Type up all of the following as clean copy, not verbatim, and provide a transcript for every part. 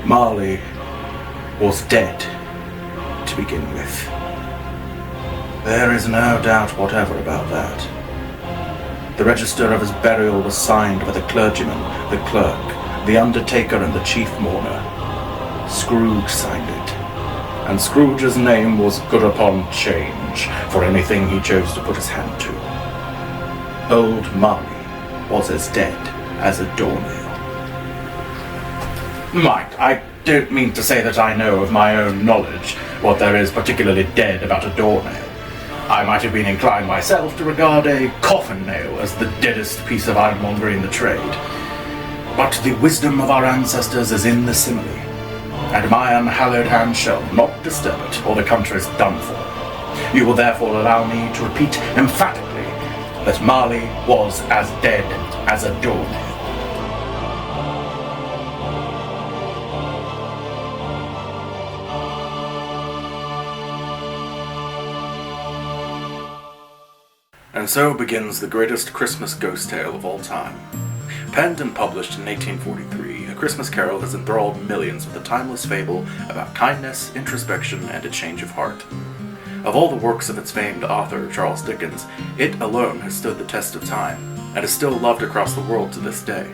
Marley was dead to begin with. There is no doubt whatever about that. The register of his burial was signed by the clergyman, the clerk, the undertaker, and the chief mourner. Scrooge signed it, and Scrooge's name was good upon change for anything he chose to put his hand to. Old Marley was as dead as a doornail. Mike, I don't mean to say that I know of my own knowledge what there is particularly dead about a doornail. I might have been inclined myself to regard a coffin nail as the deadest piece of ironmongery in the trade. But the wisdom of our ancestors is in the simile, and my unhallowed hand shall not disturb it, or the country's done for. You will therefore allow me to repeat emphatically that Marley was as dead as a doornail. And so begins the greatest Christmas ghost tale of all time. Penned and published in 1843, A Christmas Carol has enthralled millions with a timeless fable about kindness, introspection, and a change of heart. Of all the works of its famed author, Charles Dickens, it alone has stood the test of time, and is still loved across the world to this day.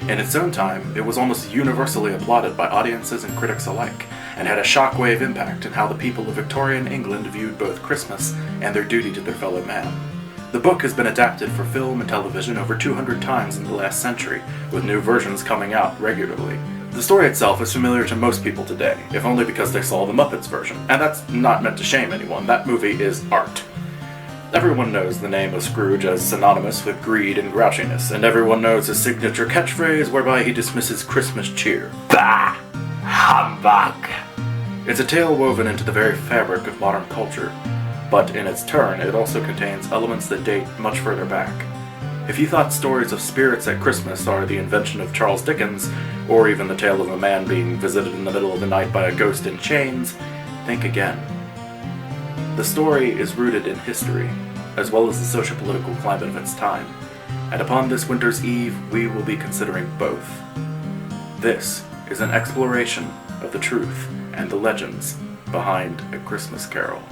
In its own time, it was almost universally applauded by audiences and critics alike, and had a shockwave impact in how the people of Victorian England viewed both Christmas and their duty to their fellow man. The book has been adapted for film and television over 200 times in the last century, with new versions coming out regularly. The story itself is familiar to most people today, if only because they saw the Muppets version, and that's not meant to shame anyone. That movie is art. Everyone knows the name of Scrooge as synonymous with greed and grouchiness, and everyone knows his signature catchphrase whereby he dismisses Christmas cheer. Bah! Humbug! It's a tale woven into the very fabric of modern culture, but in its turn, it also contains elements that date much further back. If you thought stories of spirits at Christmas are the invention of Charles Dickens, or even the tale of a man being visited in the middle of the night by a ghost in chains, think again. The story is rooted in history, as well as the socio-political climate of its time, and upon this winter's eve, we will be considering both. This is an exploration of the truth and the legends behind A Christmas Carol.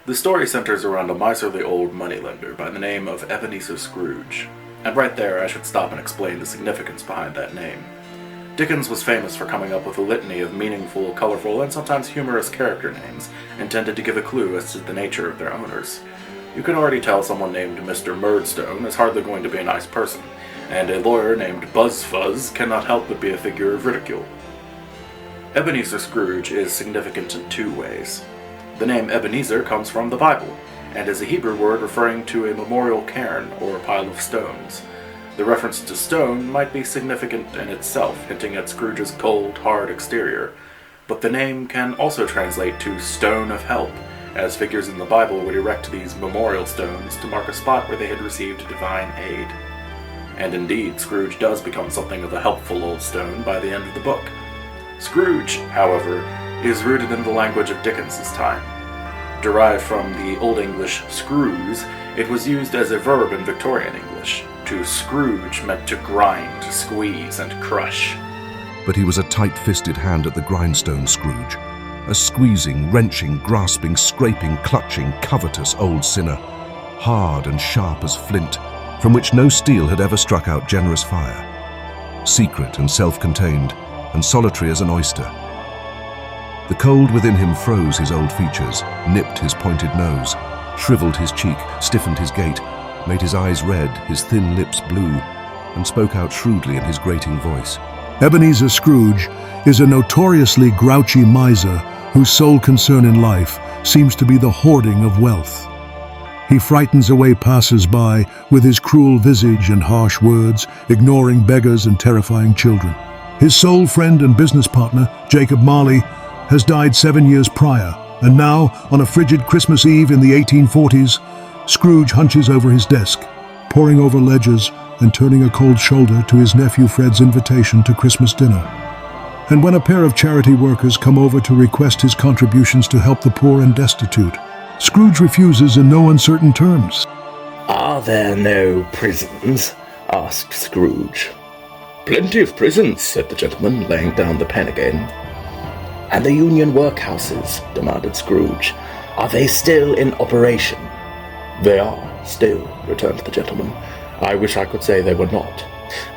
The story centers around a miserly old moneylender by the name of Ebenezer Scrooge. And right there I should stop and explain the significance behind that name. Dickens was famous for coming up with a litany of meaningful, colorful, and sometimes humorous character names intended to give a clue as to the nature of their owners. You can already tell someone named Mr. Murdstone is hardly going to be a nice person, and a lawyer named Buzzfuzz cannot help but be a figure of ridicule. Ebenezer Scrooge is significant in two ways. The name Ebenezer comes from the Bible, and is a Hebrew word referring to a memorial cairn, or pile of stones. The reference to stone might be significant in itself, hinting at Scrooge's cold, hard exterior, but the name can also translate to Stone of Help, as figures in the Bible would erect these memorial stones to mark a spot where they had received divine aid. And indeed, Scrooge does become something of a helpful old stone by the end of the book. Scrooge, however, is rooted in the language of Dickens's time. Derived from the Old English screws, it was used as a verb in Victorian English. To scrooge meant to grind, squeeze, and crush. But he was a tight-fisted hand at the grindstone, Scrooge. A squeezing, wrenching, grasping, scraping, clutching, covetous old sinner. Hard and sharp as flint, from which no steel had ever struck out generous fire. Secret and self-contained, and solitary as an oyster. The cold within him froze his old features, nipped his pointed nose, shriveled his cheek, stiffened his gait, made his eyes red, his thin lips blue, and spoke out shrewdly in his grating voice. Ebenezer Scrooge is a notoriously grouchy miser whose sole concern in life seems to be the hoarding of wealth. He frightens away passers-by with his cruel visage and harsh words, ignoring beggars and terrifying children. His sole friend and business partner, Jacob Marley, has died 7 years prior, and now, on a frigid Christmas Eve in the 1840s, Scrooge hunches over his desk, poring over ledgers and turning a cold shoulder to his nephew Fred's invitation to Christmas dinner. And when a pair of charity workers come over to request his contributions to help the poor and destitute, Scrooge refuses in no uncertain terms. "Are there no prisons?" asked Scrooge. "Plenty of prisons," said the gentleman, laying down the pen again. "And the union workhouses?" demanded Scrooge. "Are they still in operation?" "They are, still," returned the gentleman. "I wish I could say they were not."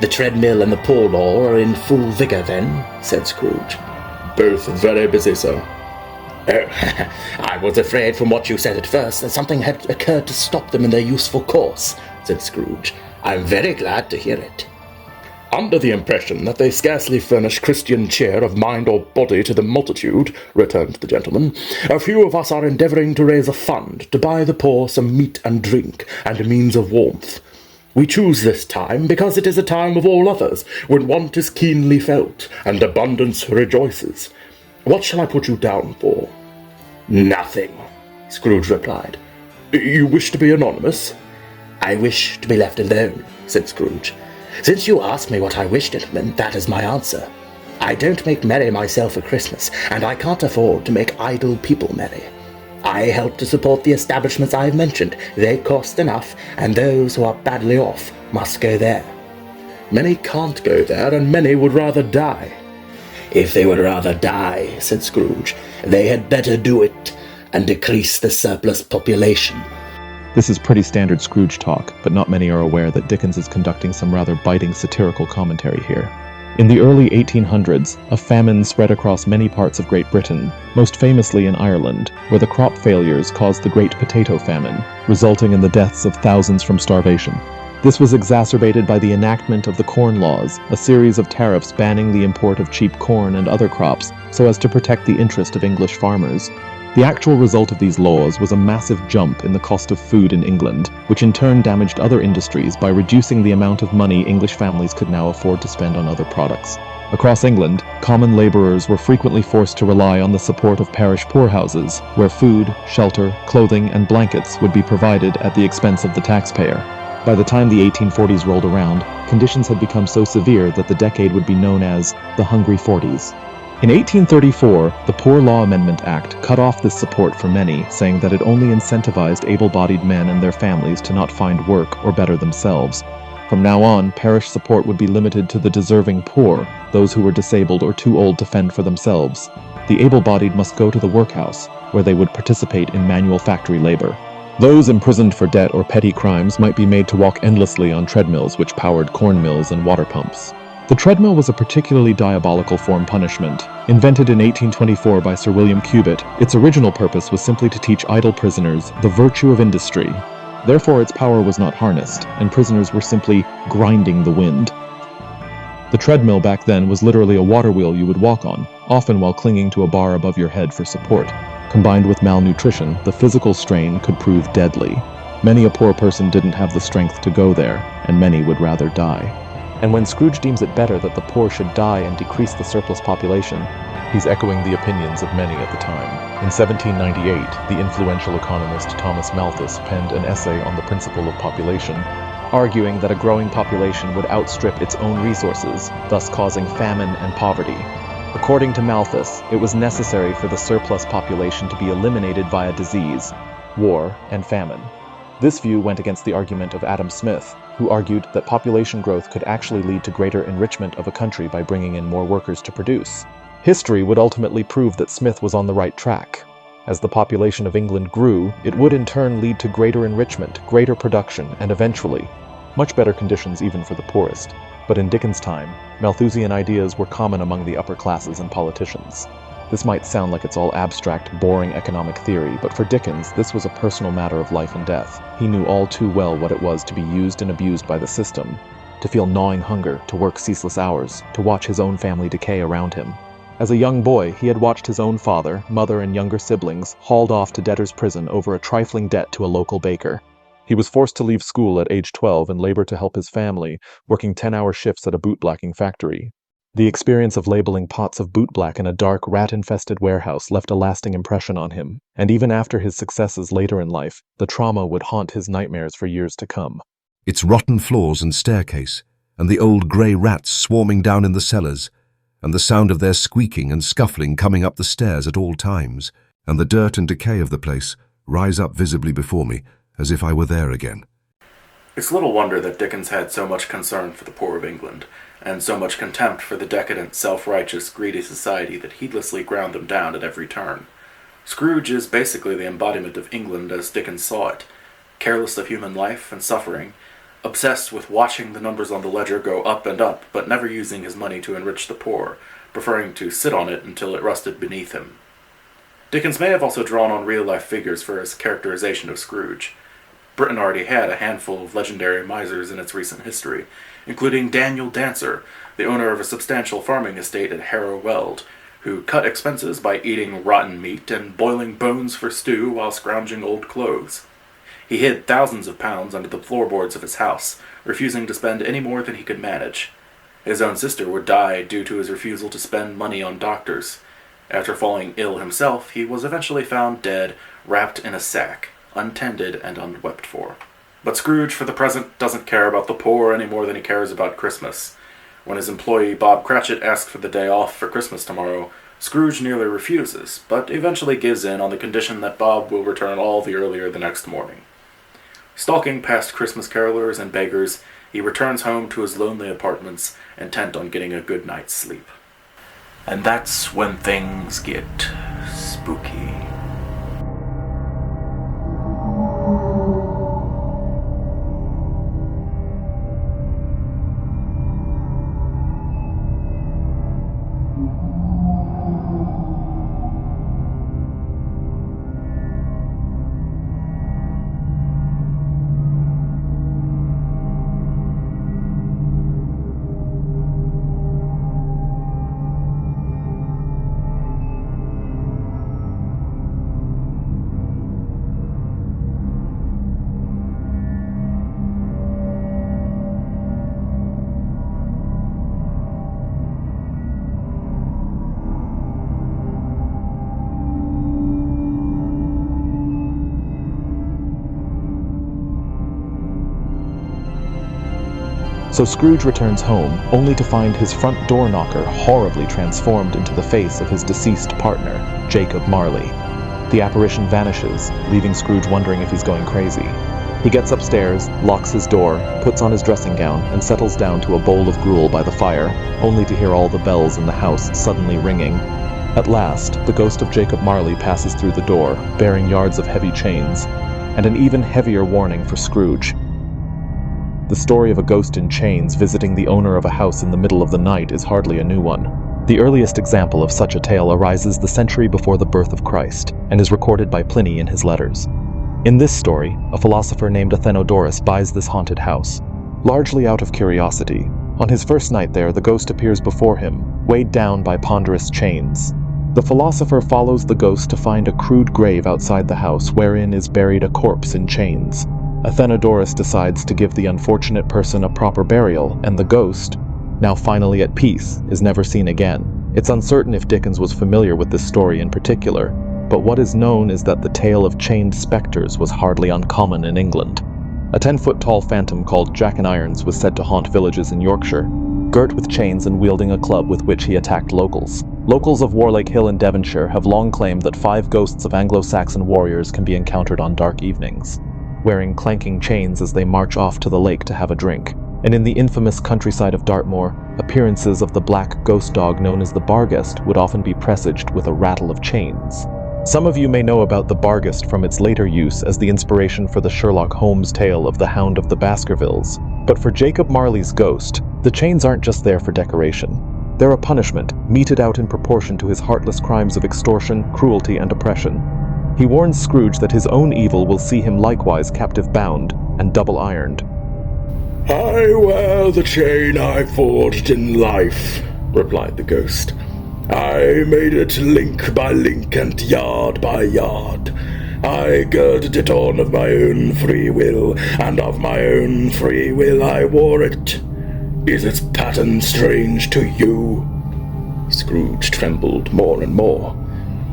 "The treadmill and the poor law are in full vigour, then?" said Scrooge. "Both very busy, sir." "Oh, I was afraid from what you said at first that something had occurred to stop them in their useful course," said Scrooge. "I'm very glad to hear it." "Under the impression that they scarcely furnish Christian cheer of mind or body to the multitude," returned the gentleman, "a few of us are endeavouring to raise a fund to buy the poor some meat and drink and a means of warmth. We choose this time because it is a time of all others when want is keenly felt and abundance rejoices. What shall I put you down for?" "Nothing," Scrooge replied. "You wish to be anonymous?" "I wish to be left alone," said Scrooge. "Since you ask me what I wish, gentlemen, that is my answer. I don't make merry myself at Christmas, and I can't afford to make idle people merry. I help to support the establishments I've mentioned. They cost enough, and those who are badly off must go there." "Many can't go there, and many would rather die." "If they would rather die," said Scrooge, "they had better do it and decrease the surplus population." This is pretty standard Scrooge talk, but not many are aware that Dickens is conducting some rather biting satirical commentary here. In the early 1800s, a famine spread across many parts of Great Britain, most famously in Ireland, where the crop failures caused the Great Potato Famine, resulting in the deaths of thousands from starvation. This was exacerbated by the enactment of the Corn Laws, a series of tariffs banning the import of cheap corn and other crops so as to protect the interest of English farmers. The actual result of these laws was a massive jump in the cost of food in England, which in turn damaged other industries by reducing the amount of money English families could now afford to spend on other products. Across England, common labourers were frequently forced to rely on the support of parish poorhouses, where food, shelter, clothing and blankets would be provided at the expense of the taxpayer. By the time the 1840s rolled around, conditions had become so severe that the decade would be known as the Hungry Forties. In 1834, the Poor Law Amendment Act cut off this support for many, saying that it only incentivized able-bodied men and their families to not find work or better themselves. From now on, parish support would be limited to the deserving poor, those who were disabled or too old to fend for themselves. The able-bodied must go to the workhouse, where they would participate in manual factory labor. Those imprisoned for debt or petty crimes might be made to walk endlessly on treadmills which powered corn mills and water pumps. The treadmill was a particularly diabolical form punishment. Invented in 1824 by Sir William Cubitt, its original purpose was simply to teach idle prisoners the virtue of industry. Therefore, its power was not harnessed, and prisoners were simply grinding the wind. The treadmill back then was literally a water wheel you would walk on, often while clinging to a bar above your head for support. Combined with malnutrition, the physical strain could prove deadly. Many a poor person didn't have the strength to go there, and many would rather die. And when Scrooge deems it better that the poor should die and decrease the surplus population, he's echoing the opinions of many at the time. In 1798, the influential economist Thomas Malthus penned an essay on the principle of population, arguing that a growing population would outstrip its own resources, thus causing famine and poverty. According to Malthus, it was necessary for the surplus population to be eliminated via disease, war, and famine. This view went against the argument of Adam Smith, who argued that population growth could actually lead to greater enrichment of a country by bringing in more workers to produce. History would ultimately prove that Smith was on the right track. As the population of England grew, it would in turn lead to greater enrichment, greater production, and eventually, much better conditions even for the poorest. But in Dickens' time, Malthusian ideas were common among the upper classes and politicians. This might sound like it's all abstract, boring economic theory, but for Dickens, this was a personal matter of life and death. He knew all too well what it was to be used and abused by the system, to feel gnawing hunger, to work ceaseless hours, to watch his own family decay around him. As a young boy, he had watched his own father, mother, and younger siblings hauled off to debtor's prison over a trifling debt to a local baker. He was forced to leave school at age 12 and labor to help his family, working 10-hour shifts at a bootblacking factory. The experience of labeling pots of bootblack in a dark, rat-infested warehouse left a lasting impression on him, and even after his successes later in life, the trauma would haunt his nightmares for years to come. Its rotten floors and staircase, and the old grey rats swarming down in the cellars, and the sound of their squeaking and scuffling coming up the stairs at all times, and the dirt and decay of the place rise up visibly before me, as if I were there again. It's little wonder that Dickens had so much concern for the poor of England, and so much contempt for the decadent, self-righteous, greedy society that heedlessly ground them down at every turn. Scrooge is basically the embodiment of England as Dickens saw it, careless of human life and suffering, obsessed with watching the numbers on the ledger go up and up, but never using his money to enrich the poor, preferring to sit on it until it rusted beneath him. Dickens may have also drawn on real-life figures for his characterization of Scrooge. Britain already had a handful of legendary misers in its recent history, including Daniel Dancer, the owner of a substantial farming estate at Harrow Weald, who cut expenses by eating rotten meat and boiling bones for stew while scrounging old clothes. He hid thousands of pounds under the floorboards of his house, refusing to spend any more than he could manage. His own sister would die due to his refusal to spend money on doctors. After falling ill himself, he was eventually found dead, wrapped in a sack, untended and unwept for. But Scrooge, for the present, doesn't care about the poor any more than he cares about Christmas. When his employee Bob Cratchit asks for the day off for Christmas tomorrow, Scrooge nearly refuses, but eventually gives in on the condition that Bob will return all the earlier the next morning. Stalking past Christmas carolers and beggars, he returns home to his lonely apartments, intent on getting a good night's sleep. And that's when things get spooky. So Scrooge returns home, only to find his front door knocker horribly transformed into the face of his deceased partner, Jacob Marley. The apparition vanishes, leaving Scrooge wondering if he's going crazy. He gets upstairs, locks his door, puts on his dressing gown, and settles down to a bowl of gruel by the fire, only to hear all the bells in the house suddenly ringing. At last, the ghost of Jacob Marley passes through the door, bearing yards of heavy chains, and an even heavier warning for Scrooge. The story of a ghost in chains visiting the owner of a house in the middle of the night is hardly a new one. The earliest example of such a tale arises the century before the birth of Christ, and is recorded by Pliny in his letters. In this story, a philosopher named Athenodorus buys this haunted house, largely out of curiosity. On his first night there, the ghost appears before him, weighed down by ponderous chains. The philosopher follows the ghost to find a crude grave outside the house wherein is buried a corpse in chains. Athenodorus decides to give the unfortunate person a proper burial, and the ghost, now finally at peace, is never seen again. It's uncertain if Dickens was familiar with this story in particular, but what is known is that the tale of chained spectres was hardly uncommon in England. A 10-foot-tall phantom called Jack-o'-irons was said to haunt villages in Yorkshire, girt with chains and wielding a club with which he attacked locals. Locals of Warlake Hill in Devonshire have long claimed that 5 ghosts of Anglo-Saxon warriors can be encountered on dark evenings, wearing clanking chains as they march off to the lake to have a drink. And in the infamous countryside of Dartmoor, appearances of the black ghost dog known as the Barghest would often be presaged with a rattle of chains. Some of you may know about the Barghest from its later use as the inspiration for the Sherlock Holmes tale of the Hound of the Baskervilles. But for Jacob Marley's ghost, the chains aren't just there for decoration. They're a punishment, meted out in proportion to his heartless crimes of extortion, cruelty, and oppression. He warns Scrooge that his own evil will see him likewise captive bound and double-ironed. "I wear the chain I forged in life," replied the ghost. "I made it link by link and yard by yard. I girded it on of my own free will, and of my own free will I wore it. Is its pattern strange to you?" Scrooge trembled more and more.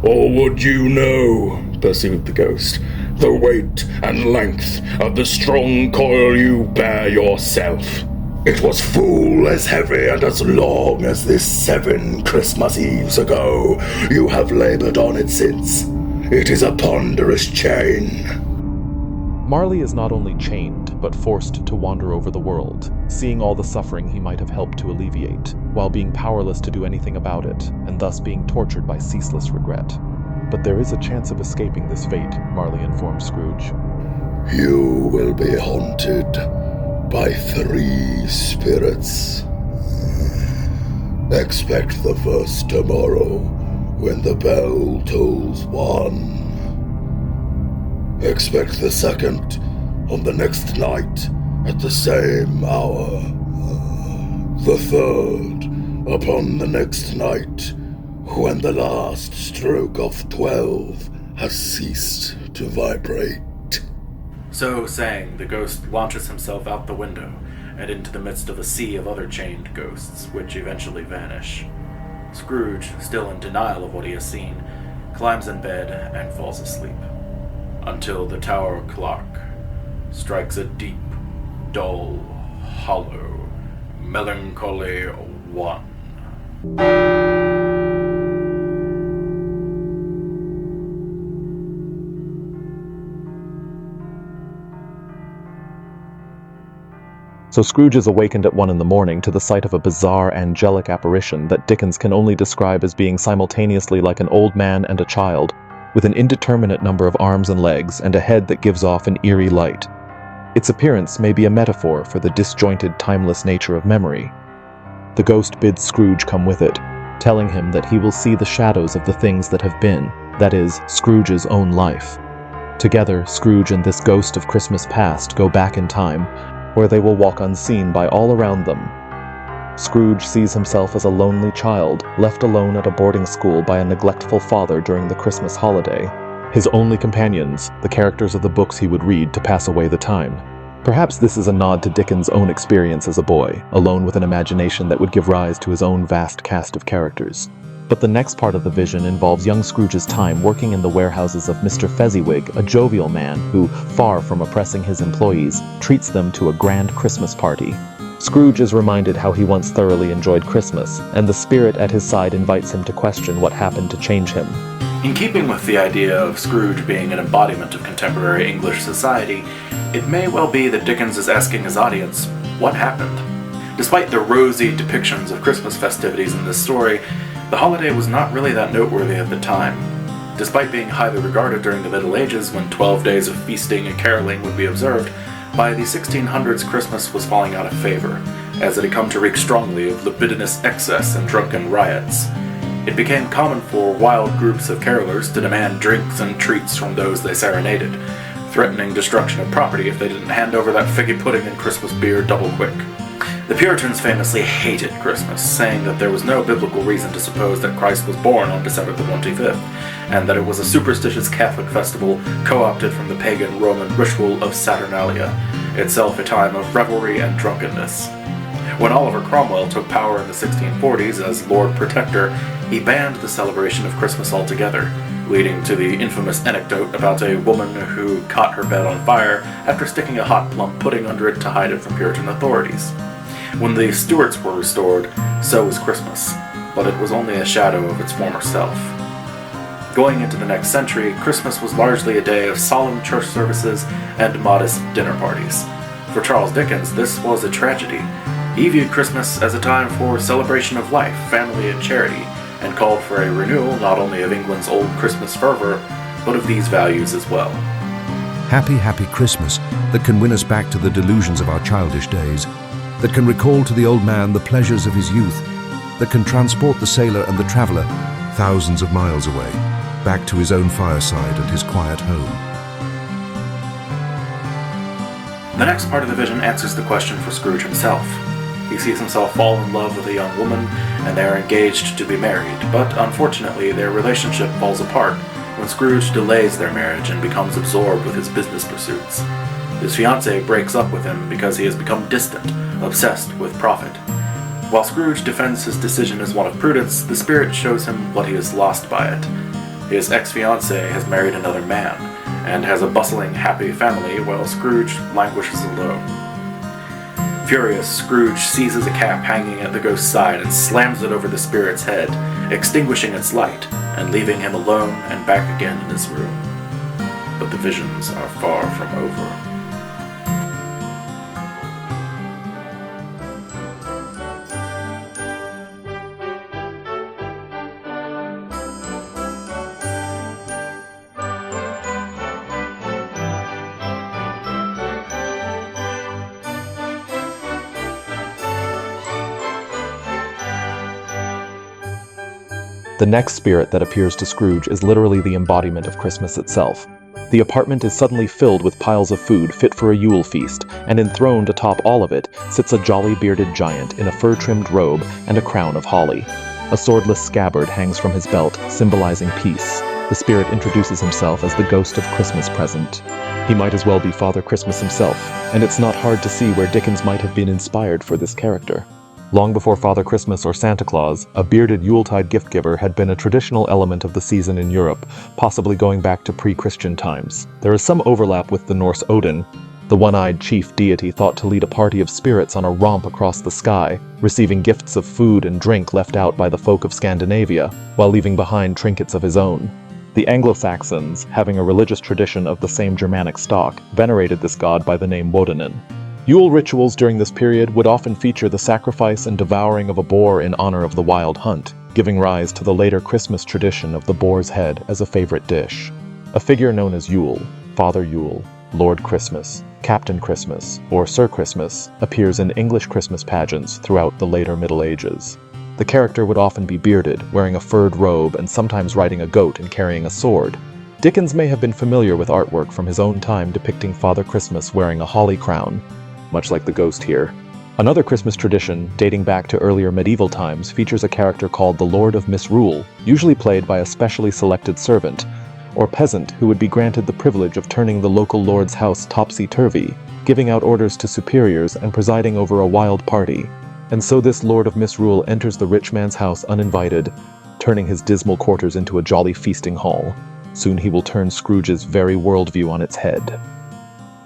"Or would you know," pursued the ghost, "the weight and length of the strong coil you bear yourself? It was full as heavy and as long as this 7 Christmas Eves ago. You have labored on it since. It is a ponderous chain." Marley is not only chained, but forced to wander over the world, seeing all the suffering he might have helped to alleviate, while being powerless to do anything about it, and thus being tortured by ceaseless regret. But there is a chance of escaping this fate, Marley informs Scrooge. "You will be haunted by 3 spirits. Expect the first tomorrow when the bell tolls 1. Expect the second on the next night at the same hour. The third upon the next night when the last stroke of 12 has ceased to vibrate." So saying, the ghost launches himself out the window and into the midst of a sea of other chained ghosts, which eventually vanish. Scrooge, still in denial of what he has seen, climbs in bed and falls asleep, until the tower clock strikes a deep, dull, hollow, melancholy 1. So Scrooge is awakened at 1 in the morning to the sight of a bizarre angelic apparition that Dickens can only describe as being simultaneously like an old man and a child, with an indeterminate number of arms and legs and a head that gives off an eerie light. Its appearance may be a metaphor for the disjointed, timeless nature of memory. The ghost bids Scrooge come with it, telling him that he will see the shadows of the things that have been, that is, Scrooge's own life. Together, Scrooge and this ghost of Christmas past go back in time, where they will walk unseen by all around them. Scrooge sees himself as a lonely child, left alone at a boarding school by a neglectful father during the Christmas holiday. His only companions, the characters of the books he would read to pass away the time. Perhaps this is a nod to Dickens' own experience as a boy, alone with an imagination that would give rise to his own vast cast of characters. But the next part of the vision involves young Scrooge's time working in the warehouses of Mr. Fezziwig, a jovial man who, far from oppressing his employees, treats them to a grand Christmas party. Scrooge is reminded how he once thoroughly enjoyed Christmas, and the spirit at his side invites him to question what happened to change him. In keeping with the idea of Scrooge being an embodiment of contemporary English society, it may well be that Dickens is asking his audience, what happened? Despite the rosy depictions of Christmas festivities in this story, the holiday was not really that noteworthy at the time. Despite being highly regarded during the Middle Ages, when 12 days of feasting and caroling would be observed, by the 1600s Christmas was falling out of favor, as it had come to reek strongly of libidinous excess and drunken riots. It became common for wild groups of carolers to demand drinks and treats from those they serenaded, threatening destruction of property if they didn't hand over that figgy pudding and Christmas beer double quick. The Puritans famously hated Christmas, saying that there was no biblical reason to suppose that Christ was born on December the 25th, and that it was a superstitious Catholic festival co-opted from the pagan Roman ritual of Saturnalia, itself a time of revelry and drunkenness. When Oliver Cromwell took power in the 1640s as Lord Protector, he banned the celebration of Christmas altogether, leading to the infamous anecdote about a woman who caught her bed on fire after sticking a hot plum pudding under it to hide it from Puritan authorities. When the Stuarts were restored, so was Christmas, but it was only a shadow of its former self. Going into the next century, Christmas was largely a day of solemn church services and modest dinner parties. For Charles Dickens, this was a tragedy. He viewed Christmas as a time for celebration of life, family, and charity, and called for a renewal not only of England's old Christmas fervor, but of these values as well. Happy, happy Christmas that can win us back to the delusions of our childish days, that can recall to the old man the pleasures of his youth, that can transport the sailor and the traveller thousands of miles away, back to his own fireside and his quiet home. The next part of the vision answers the question for Scrooge himself. He sees himself fall in love with a young woman, and they are engaged to be married, but unfortunately their relationship falls apart when Scrooge delays their marriage and becomes absorbed with his business pursuits. His fiancée breaks up with him because he has become distant, obsessed with profit. While Scrooge defends his decision as one of prudence, the spirit shows him what he has lost by it. His ex-fiancée has married another man, and has a bustling, happy family, while Scrooge languishes alone. Furious, Scrooge seizes a cap hanging at the ghost's side and slams it over the spirit's head, extinguishing its light, and leaving him alone and back again in his room. But the visions are far from over. The next spirit that appears to Scrooge is literally the embodiment of Christmas itself. The apartment is suddenly filled with piles of food fit for a Yule feast, and enthroned atop all of it sits a jolly bearded giant in a fur-trimmed robe and a crown of holly. A swordless scabbard hangs from his belt, symbolizing peace. The spirit introduces himself as the ghost of Christmas present. He might as well be Father Christmas himself, and it's not hard to see where Dickens might have been inspired for this character. Long before Father Christmas or Santa Claus, a bearded Yuletide gift-giver had been a traditional element of the season in Europe, possibly going back to pre-Christian times. There is some overlap with the Norse Odin, the one-eyed chief deity thought to lead a party of spirits on a romp across the sky, receiving gifts of food and drink left out by the folk of Scandinavia, while leaving behind trinkets of his own. The Anglo-Saxons, having a religious tradition of the same Germanic stock, venerated this god by the name Wodanin. Yule rituals during this period would often feature the sacrifice and devouring of a boar in honor of the wild hunt, giving rise to the later Christmas tradition of the boar's head as a favorite dish. A figure known as Yule, Father Yule, Lord Christmas, Captain Christmas, or Sir Christmas, appears in English Christmas pageants throughout the later Middle Ages. The character would often be bearded, wearing a furred robe and sometimes riding a goat and carrying a sword. Dickens may have been familiar with artwork from his own time depicting Father Christmas wearing a holly crown, much like the ghost here. Another Christmas tradition, dating back to earlier medieval times, features a character called the Lord of Misrule, usually played by a specially selected servant, or peasant who would be granted the privilege of turning the local lord's house topsy-turvy, giving out orders to superiors and presiding over a wild party. And so this Lord of Misrule enters the rich man's house uninvited, turning his dismal quarters into a jolly feasting hall. Soon he will turn Scrooge's very worldview on its head.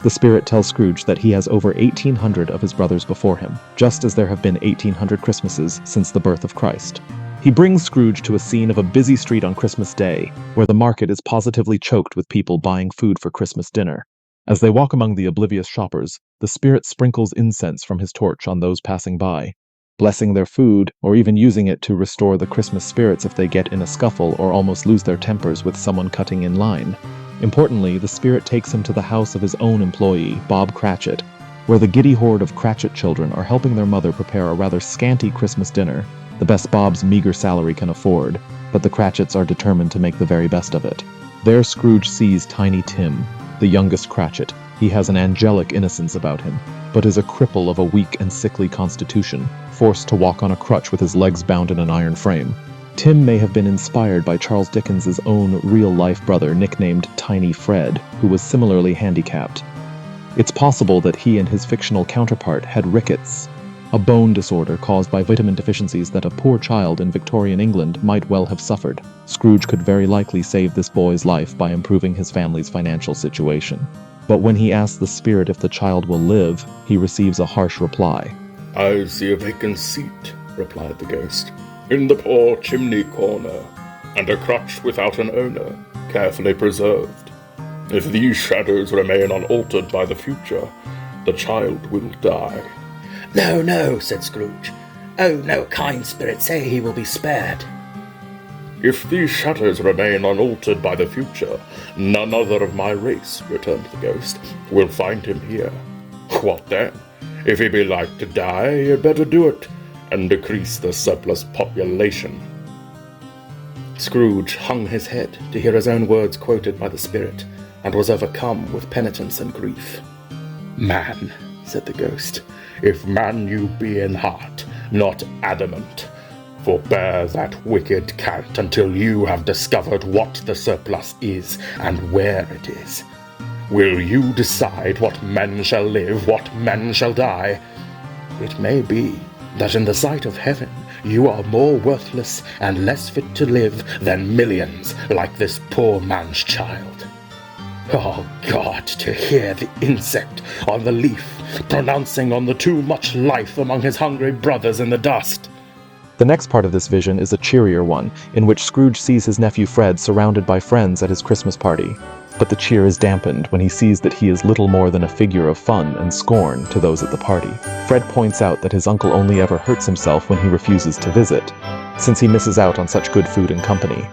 The spirit tells Scrooge that he has over 1,800 of his brothers before him, just as there have been 1,800 Christmases since the birth of Christ. He brings Scrooge to a scene of a busy street on Christmas Day, where the market is positively choked with people buying food for Christmas dinner. As they walk among the oblivious shoppers, the spirit sprinkles incense from his torch on those passing by, blessing their food, or even using it to restore the Christmas spirits if they get in a scuffle or almost lose their tempers with someone cutting in line. Importantly, the spirit takes him to the house of his own employee, Bob Cratchit, where the giddy horde of Cratchit children are helping their mother prepare a rather scanty Christmas dinner, the best Bob's meager salary can afford, but the Cratchits are determined to make the very best of it. There Scrooge sees Tiny Tim, the youngest Cratchit. He has an angelic innocence about him, but is a cripple of a weak and sickly constitution, forced to walk on a crutch with his legs bound in an iron frame. Tim may have been inspired by Charles Dickens' own real-life brother nicknamed Tiny Fred, who was similarly handicapped. It's possible that he and his fictional counterpart had rickets, a bone disorder caused by vitamin deficiencies that a poor child in Victorian England might well have suffered. Scrooge could very likely save this boy's life by improving his family's financial situation. But when he asks the spirit if the child will live, he receives a harsh reply. "I see a vacant seat," replied the ghost, "in the poor chimney corner, and a crutch without an owner, carefully preserved. If these shadows remain unaltered by the future, the child will die." "No, no," said Scrooge. "Oh, no, kind spirit, say he will be spared." "If these shadows remain unaltered by the future, none other of my race," returned the ghost, "will find him here. What then? If he be like to die, you'd better do it, and decrease the surplus population." Scrooge hung his head to hear his own words quoted by the spirit, and was overcome with penitence and grief. "Man," said the ghost, "if man you be in heart, not adamant, forbear that wicked cant until you have discovered what the surplus is and where it is. Will you decide what men shall live, what men shall die? it may be that in the sight of heaven you are more worthless and less fit to live than millions like this poor man's child. Oh God, to hear the insect on the leaf pronouncing on the too much life among his hungry brothers in the dust. The next part of this vision is a cheerier one, in which Scrooge sees his nephew Fred surrounded by friends at his Christmas party. But the cheer is dampened when he sees that he is little more than a figure of fun and scorn to those at the party. Fred points out that his uncle only ever hurts himself when he refuses to visit, since he misses out on such good food and company.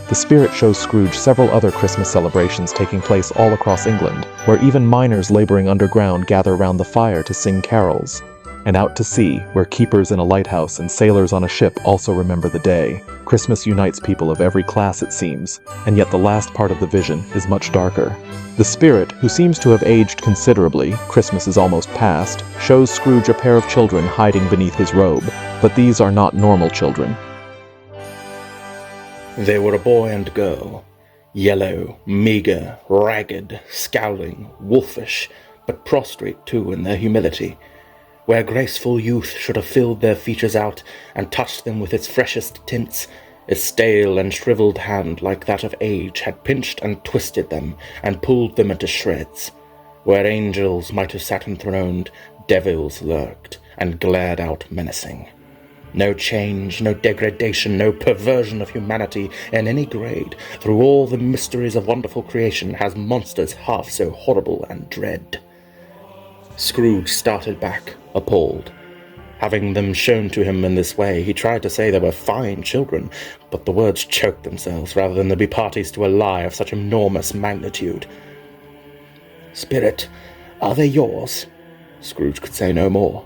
The spirit shows Scrooge several other Christmas celebrations taking place all across England, where even miners laboring underground gather round the fire to sing carols. And out to sea, where keepers in a lighthouse and sailors on a ship also remember the day. Christmas unites people of every class, it seems, and yet the last part of the vision is much darker. The spirit, who seems to have aged considerably, Christmas is almost past, shows Scrooge a pair of children hiding beneath his robe, but these are not normal children. They were a boy and girl, yellow, meagre, ragged, scowling, wolfish, but prostrate too in their humility. Where graceful youth should have filled their features out and touched them with its freshest tints, a stale and shriveled hand like that of age had pinched and twisted them and pulled them into shreds. Where angels might have sat enthroned, devils lurked and glared out menacing. No change, no degradation, no perversion of humanity in any grade, through all the mysteries of wonderful creation, has monsters half so horrible and dread. Scrooge started back, appalled. Having them shown to him in this way, he tried to say they were fine children, but the words choked themselves rather than be parties to a lie of such enormous magnitude. "Spirit, are they yours?" Scrooge could say no more.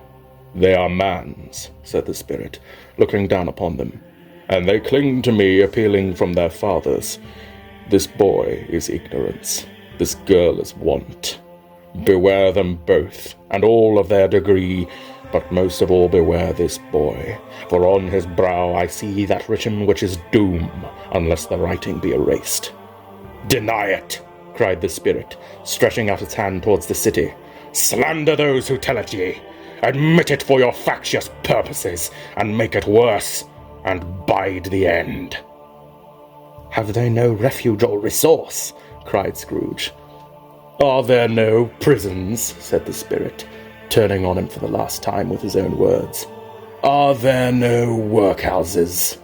"They are man's," said the spirit, looking down upon them, "and they cling to me, appealing from their fathers. This boy is ignorance, this girl is want. Beware them both, and all of their degree, but most of all beware this boy, for on his brow I see that written which is doom, unless the writing be erased." "Deny it!" cried the spirit, stretching out its hand towards the city. "Slander those who tell it ye! Admit it for your factious purposes, and make it worse, and bide the end." "Have they no refuge or resource?" cried Scrooge. "Are there no prisons?" said the spirit, turning on him for the last time with his own words. "Are there no workhouses?"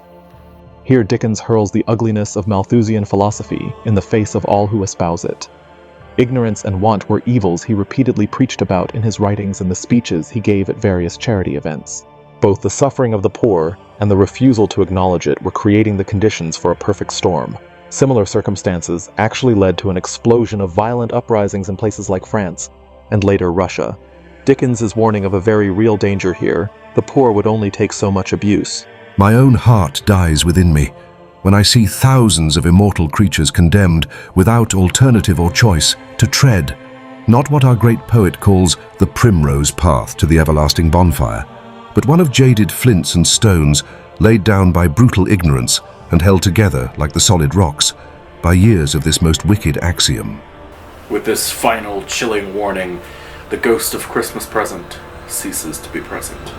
Here Dickens hurls the ugliness of Malthusian philosophy in the face of all who espouse it. Ignorance and want were evils he repeatedly preached about in his writings and the speeches he gave at various charity events. Both the suffering of the poor and the refusal to acknowledge it were creating the conditions for a perfect storm. Similar circumstances actually led to an explosion of violent uprisings in places like France, and later Russia. Dickens is warning of a very real danger here. The poor would only take so much abuse. My own heart dies within me when I see thousands of immortal creatures condemned, without alternative or choice, to tread, not what our great poet calls the primrose path to the everlasting bonfire, but one of jaded flints and stones laid down by brutal ignorance and held together like the solid rocks by years of this most wicked axiom. With this final chilling warning, the ghost of Christmas present ceases to be present.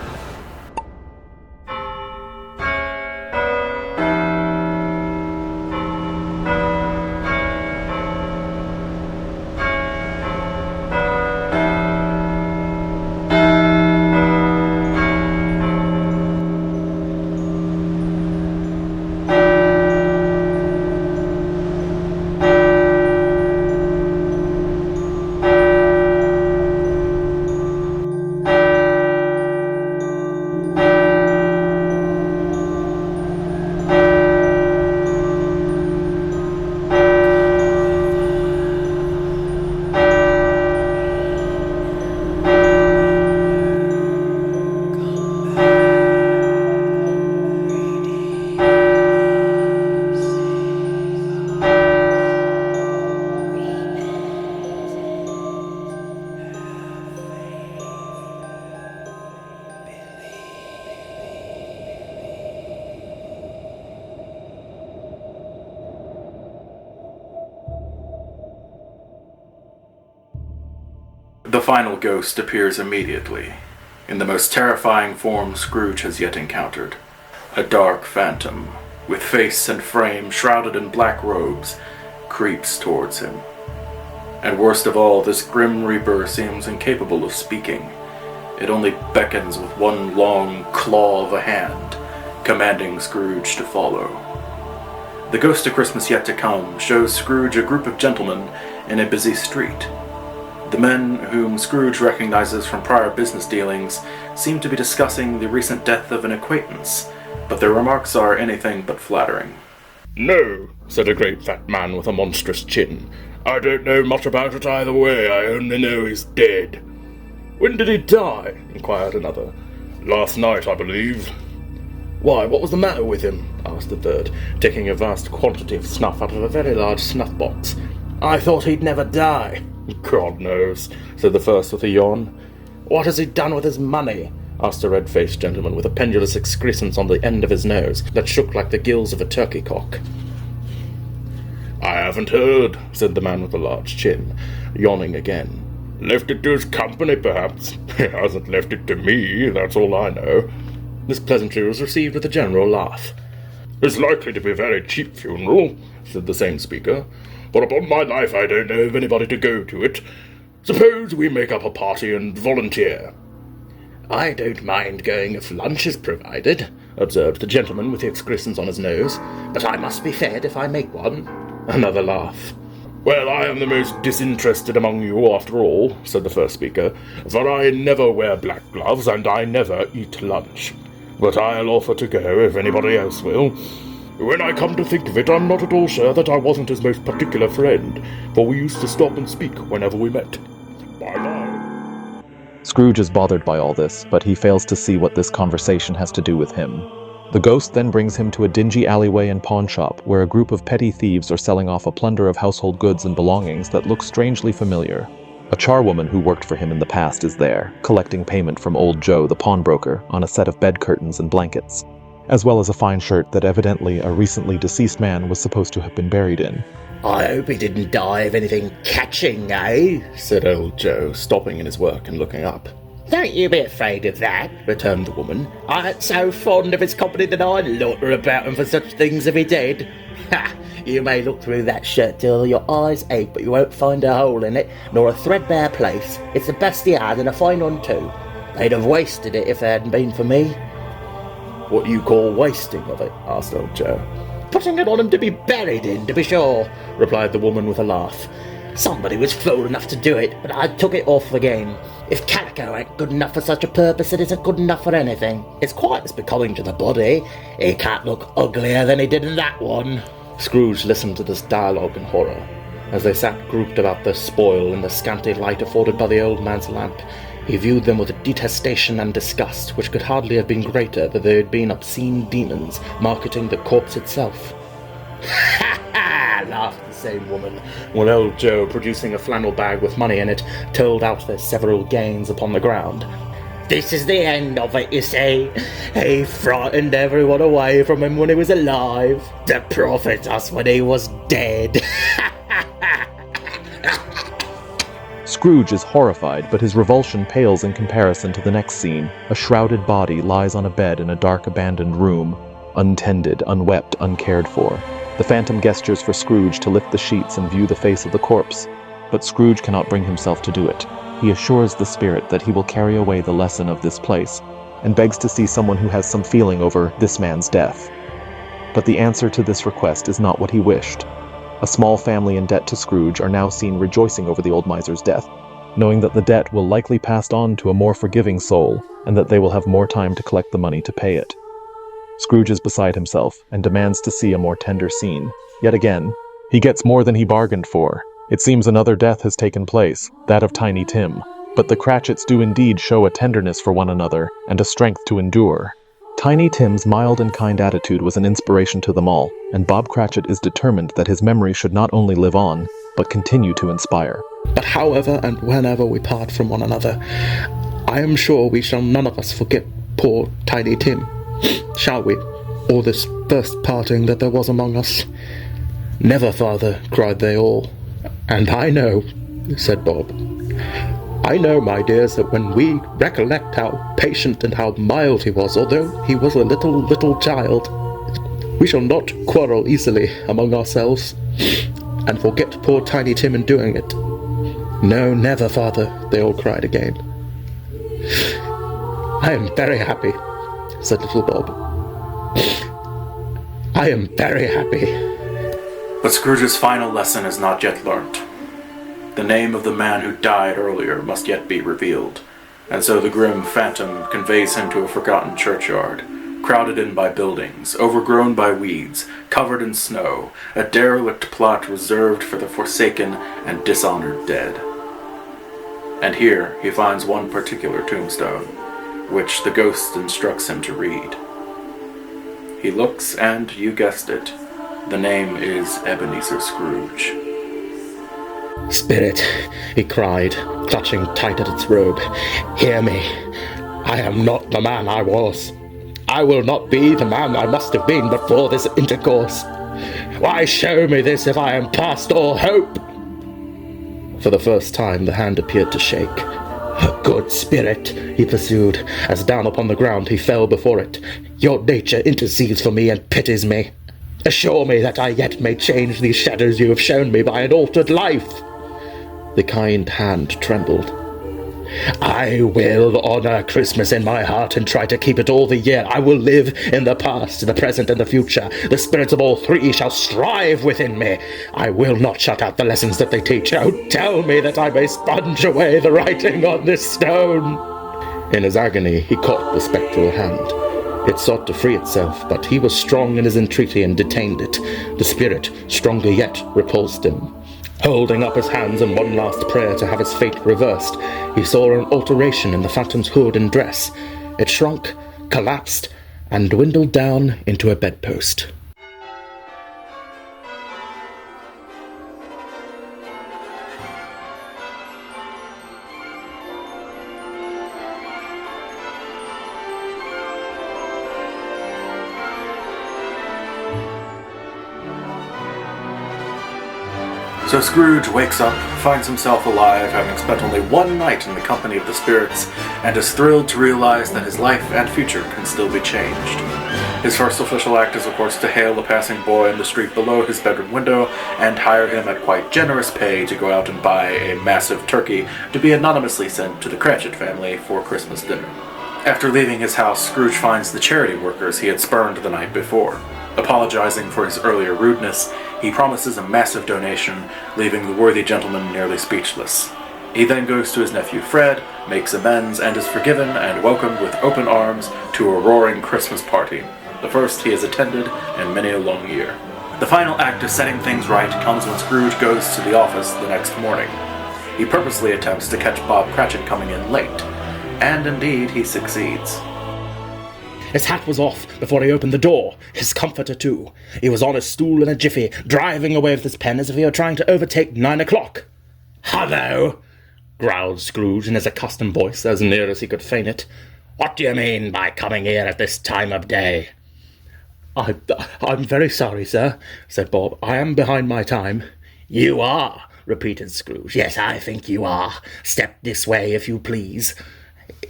The final ghost appears immediately, in the most terrifying form Scrooge has yet encountered. A dark phantom, with face and frame shrouded in black robes, creeps towards him. And worst of all, this grim reaper seems incapable of speaking. It only beckons with one long claw of a hand, commanding Scrooge to follow. The Ghost of Christmas Yet to Come shows Scrooge a group of gentlemen in a busy street. The men, whom Scrooge recognizes from prior business dealings, seem to be discussing the recent death of an acquaintance, but their remarks are anything but flattering. "No," said a great fat man with a monstrous chin. "I don't know much about it either way. I only know he's dead." "When did he die?" inquired another. "Last night, I believe." "Why, what was the matter with him?" asked the third, taking a vast quantity of snuff out of a very large snuff-box. "I thought he'd never die." "God knows," said the first with a yawn. "What has he done with his money?" asked a red-faced gentleman with a pendulous excrescence on the end of his nose that shook like the gills of a turkey cock. "I haven't heard," said the man with the large chin, yawning again. "Left it to his company, perhaps. He hasn't left it to me, that's all I know." This pleasantry was received with a general laugh. "It's likely to be a very cheap funeral," said the same speaker, "but upon my life I don't know of anybody to go to it. Suppose we make up a party and volunteer." "I don't mind going if lunch is provided," observed the gentleman with the excrescence on his nose, "but I must be fed if I make one." Another laugh. "Well, I am the most disinterested among you, after all," said the first speaker, "for I never wear black gloves and I never eat lunch. But I'll offer to go if anybody else will. When I come to think of it, I'm not at all sure that I wasn't his most particular friend, for we used to stop and speak whenever we met. Bye-bye." Scrooge is bothered by all this, but he fails to see what this conversation has to do with him. The ghost then brings him to a dingy alleyway and pawn shop, where a group of petty thieves are selling off a plunder of household goods and belongings that looks strangely familiar. A charwoman who worked for him in the past is there, collecting payment from old Joe, the pawnbroker, on a set of bed curtains and blankets, as well as a fine shirt that evidently a recently deceased man was supposed to have been buried in. "I hope he didn't die of anything catching, eh?" said old Joe, stopping in his work and looking up. "Don't you be afraid of that," returned the woman. "I ain't so fond of his company that I'd loiter about him for such things if he did. Ha! You may look through that shirt till your eyes ache, but you won't find a hole in it, nor a threadbare place. It's the best he had, and a fine one too. They'd have wasted it if it hadn't been for me." "What do you call wasting of it?" asked old Joe. "Putting it on him to be buried in, to be sure," replied the woman with a laugh. "Somebody was fool enough to do it, but I took it off again. If calico ain't good enough for such a purpose, it isn't good enough for anything. It's quite as becoming to the body. He can't look uglier than he did in that one." Scrooge listened to this dialogue in horror. As they sat grouped about their spoil in the scanty light afforded by the old man's lamp, he viewed them with a detestation and disgust which could hardly have been greater that they had been obscene demons marketing the corpse itself. "Ha ha!" laughed the same woman, when old Joe, producing a flannel bag with money in it, told out their several gains upon the ground. "This is the end of it, you see. He frightened everyone away from him when he was alive, to profit us when he was dead." Scrooge is horrified, but his revulsion pales in comparison to the next scene. A shrouded body lies on a bed in a dark abandoned room, untended, unwept, uncared for. The phantom gestures for Scrooge to lift the sheets and view the face of the corpse, but Scrooge cannot bring himself to do it. He assures the spirit that he will carry away the lesson of this place, and begs to see someone who has some feeling over this man's death. But the answer to this request is not what he wished. A small family in debt to Scrooge are now seen rejoicing over the old miser's death, knowing that the debt will likely pass on to a more forgiving soul, and that they will have more time to collect the money to pay it. Scrooge is beside himself, and demands to see a more tender scene. Yet again, he gets more than he bargained for. It seems another death has taken place, that of Tiny Tim, but the Cratchits do indeed show a tenderness for one another, and a strength to endure. Tiny Tim's mild and kind attitude was an inspiration to them all, and Bob Cratchit is determined that his memory should not only live on, but continue to inspire. "But however and whenever we part from one another, I am sure we shall none of us forget poor Tiny Tim. Shall we? Or this first parting that there was among us?" "Never, father," cried they all. "And I know," said Bob. I know, my dears, that when we recollect how patient and how mild he was, although he was a little child, we shall not quarrel easily among ourselves, and forget poor Tiny Tim in doing it. No, never, father, they all cried again. I am very happy, said little Bob. I am very happy. But Scrooge's final lesson is not yet learnt. The name of the man who died earlier must yet be revealed, and so the grim phantom conveys him to a forgotten churchyard, crowded in by buildings, overgrown by weeds, covered in snow, a derelict plot reserved for the forsaken and dishonored dead. And here he finds one particular tombstone, which the ghost instructs him to read. He looks, and you guessed it, the name is Ebenezer Scrooge. Spirit, he cried, clutching tight at its robe, hear me. I am not the man I was. I will not be the man I must have been but for this intercourse. Why show me this if I am past all hope? For the first time the hand appeared to shake. Good spirit, he pursued, as down upon the ground he fell before it. Your nature intercedes for me and pities me. Assure me that I yet may change these shadows you have shown me by an altered life. The kind hand trembled. I will honour Christmas in my heart and try to keep it all the year. I will live in the past, the present, and the future. The spirits of all three shall strive within me. I will not shut out the lessons that they teach. Oh, tell me that I may sponge away the writing on this stone. In his agony, he caught the spectral hand. It sought to free itself, but he was strong in his entreaty and detained it. The spirit, stronger yet, repulsed him. Holding up his hands in one last prayer to have his fate reversed, he saw an alteration in the phantom's hood and dress. It shrunk, collapsed, and dwindled down into a bedpost. So Scrooge wakes up, finds himself alive, having spent only one night in the company of the spirits, and is thrilled to realize that his life and future can still be changed. His first official act is, of course, to hail a passing boy in the street below his bedroom window and hire him at quite generous pay to go out and buy a massive turkey to be anonymously sent to the Cratchit family for Christmas dinner. After leaving his house, Scrooge finds the charity workers he had spurned the night before. Apologizing for his earlier rudeness, he promises a massive donation, leaving the worthy gentleman nearly speechless. He then goes to his nephew Fred, makes amends, and is forgiven and welcomed with open arms to a roaring Christmas party, the first he has attended in many a long year. The final act of setting things right comes when Scrooge goes to the office the next morning. He purposely attempts to catch Bob Cratchit coming in late, and indeed he succeeds. His hat was off before he opened the door, his comforter too. He was on his stool in a jiffy, driving away with his pen as if he were trying to overtake 9 o'clock. "Hullo!" growled Scrooge in his accustomed voice, as near as he could feign it. "What do you mean by coming here at this time of day?" I'm very sorry, sir," said Bob. "I am behind my time." "You are," repeated Scrooge. "Yes, I think you are. Step this way, if you please."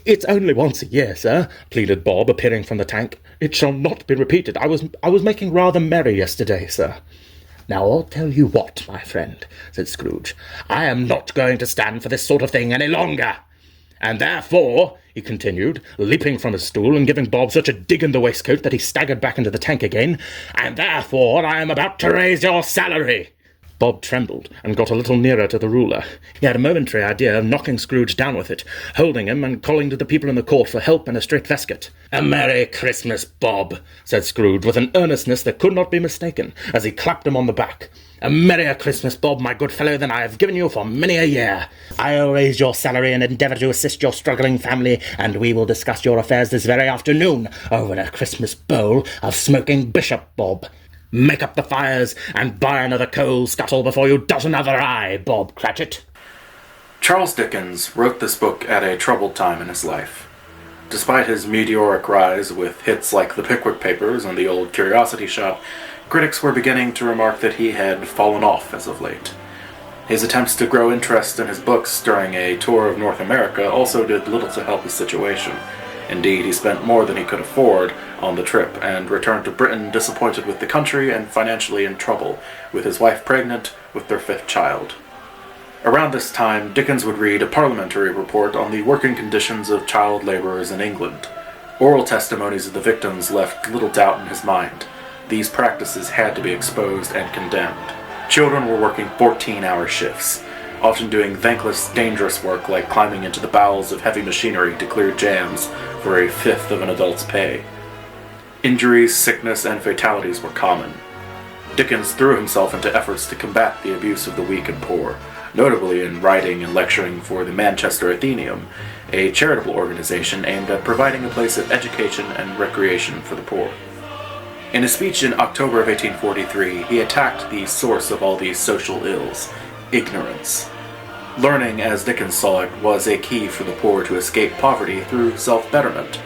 "It's only once a year, sir," pleaded Bob, appearing from the tank. "It shall not be repeated. I was making rather merry yesterday, sir." "Now, I'll tell you what, my friend," said Scrooge. "I am not going to stand for this sort of thing any longer. And therefore," he continued, leaping from his stool and giving Bob such a dig in the waistcoat that he staggered back into the tank again, "and therefore I am about to raise your salary." Bob trembled and got a little nearer to the ruler. He had a momentary idea of knocking Scrooge down with it, holding him and calling to the people in the court for help and a straight waistcoat. "A Merry Christmas, Bob," said Scrooge, with an earnestness that could not be mistaken, as he clapped him on the back. "A merrier Christmas, Bob, my good fellow, than I have given you for many a year. I'll raise your salary and endeavour to assist your struggling family, and we will discuss your affairs this very afternoon over a Christmas bowl of smoking bishop, Bob. Make up the fires and buy another coal scuttle before you dot another I, Bob Cratchit." Charles Dickens wrote this book at a troubled time in his life. Despite his meteoric rise with hits like The Pickwick Papers and The Old Curiosity Shop, critics were beginning to remark that he had fallen off as of late. His attempts to grow interest in his books during a tour of North America also did little to help his situation. Indeed, he spent more than he could afford on the trip and returned to Britain disappointed with the country and financially in trouble, with his wife pregnant with their 5th child. Around this time, Dickens would read a parliamentary report on the working conditions of child labourers in England. Oral testimonies of the victims left little doubt in his mind. These practices had to be exposed and condemned. Children were working 14-hour shifts, often doing thankless, dangerous work like climbing into the bowels of heavy machinery to clear jams for a fifth of an adult's pay. Injuries, sickness, and fatalities were common. Dickens threw himself into efforts to combat the abuse of the weak and poor, notably in writing and lecturing for the Manchester Athenaeum, a charitable organization aimed at providing a place of education and recreation for the poor. In a speech in October of 1843, he attacked the source of all these social ills, ignorance. Learning, as Dickens saw it, was a key for the poor to escape poverty through self-betterment,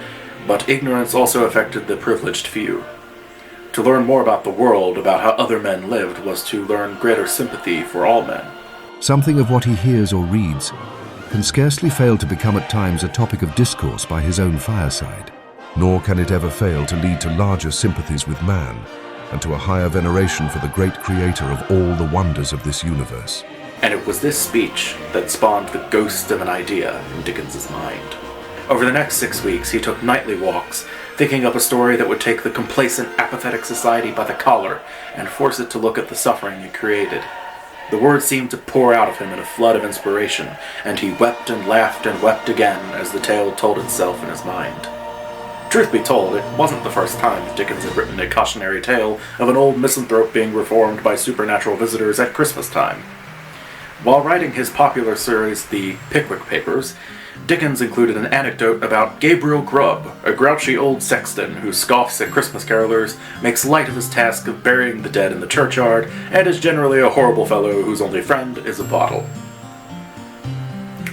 but ignorance also affected the privileged few. To learn more about the world, about how other men lived, was to learn greater sympathy for all men. Something of what he hears or reads can scarcely fail to become at times a topic of discourse by his own fireside, nor can it ever fail to lead to larger sympathies with man and to a higher veneration for the great creator of all the wonders of this universe. And it was this speech that spawned the ghost of an idea in Dickens's mind. Over the next 6 weeks, he took nightly walks, thinking up a story that would take the complacent, apathetic society by the collar and force it to look at the suffering he created. The words seemed to pour out of him in a flood of inspiration, and he wept and laughed and wept again as the tale told itself in his mind. Truth be told, it wasn't the first time Dickens had written a cautionary tale of an old misanthrope being reformed by supernatural visitors at Christmas time. While writing his popular series, The Pickwick Papers, Dickens included an anecdote about Gabriel Grubb, a grouchy old sexton who scoffs at Christmas carolers, makes light of his task of burying the dead in the churchyard, and is generally a horrible fellow whose only friend is a bottle.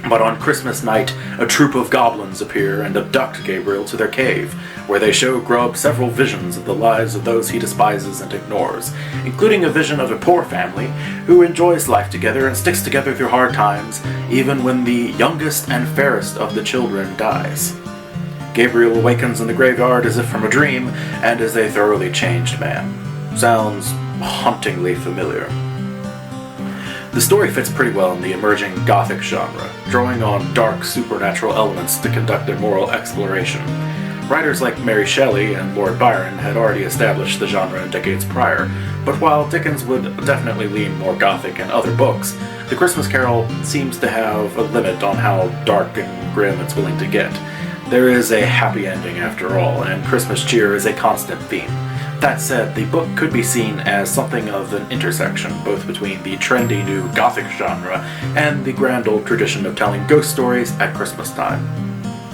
But on Christmas night, a troop of goblins appear and abduct Gabriel to their cave, where they show Grubb several visions of the lives of those he despises and ignores, including a vision of a poor family who enjoys life together and sticks together through hard times, even when the youngest and fairest of the children dies. Gabriel awakens in the graveyard as if from a dream, and is a thoroughly changed man. Sounds hauntingly familiar. The story fits pretty well in the emerging Gothic genre, drawing on dark supernatural elements to conduct a moral exploration. Writers like Mary Shelley and Lord Byron had already established the genre in decades prior, but while Dickens would definitely lean more Gothic in other books, The Christmas Carol seems to have a limit on how dark and grim it's willing to get. There is a happy ending after all, and Christmas cheer is a constant theme. That said, the book could be seen as something of an intersection, both between the trendy new Gothic genre and the grand old tradition of telling ghost stories at Christmas time.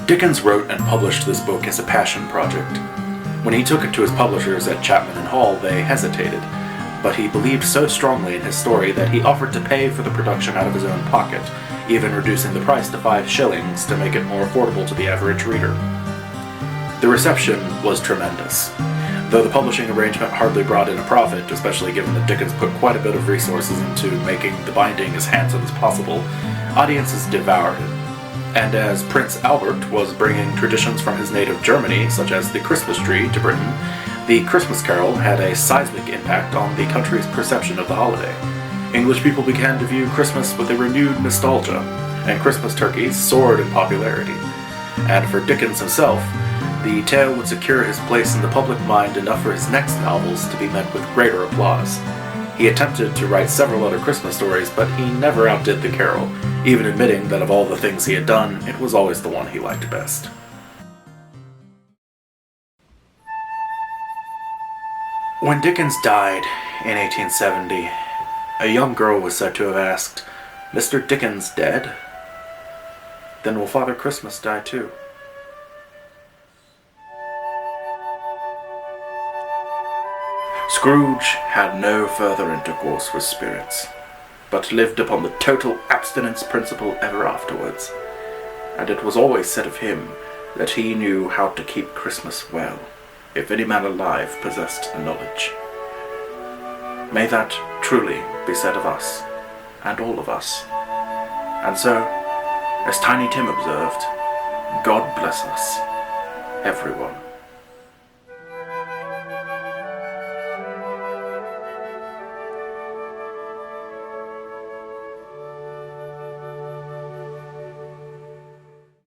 Dickens wrote and published this book as a passion project. When he took it to his publishers at Chapman and Hall, they hesitated, but he believed so strongly in his story that he offered to pay for the production out of his own pocket, even reducing the price to 5 shillings to make it more affordable to the average reader. The reception was tremendous. Though the publishing arrangement hardly brought in a profit, especially given that Dickens put quite a bit of resources into making the binding as handsome as possible, audiences devoured it. And as Prince Albert was bringing traditions from his native Germany, such as the Christmas tree, to Britain, the Christmas Carol had a seismic impact on the country's perception of the holiday. English people began to view Christmas with a renewed nostalgia, and Christmas turkeys soared in popularity. And for Dickens himself, the tale would secure his place in the public mind enough for his next novels to be met with greater applause. He attempted to write several other Christmas stories, but he never outdid the Carol, even admitting that of all the things he had done, it was always the one he liked best. When Dickens died in 1870, a young girl was said to have asked, "Mr. Dickens dead? Then will Father Christmas die too?" Scrooge had no further intercourse with spirits, but lived upon the total abstinence principle ever afterwards, and it was always said of him that he knew how to keep Christmas well, if any man alive possessed the knowledge. May that truly be said of us. and all of us. And so, as Tiny Tim observed, God bless us, everyone.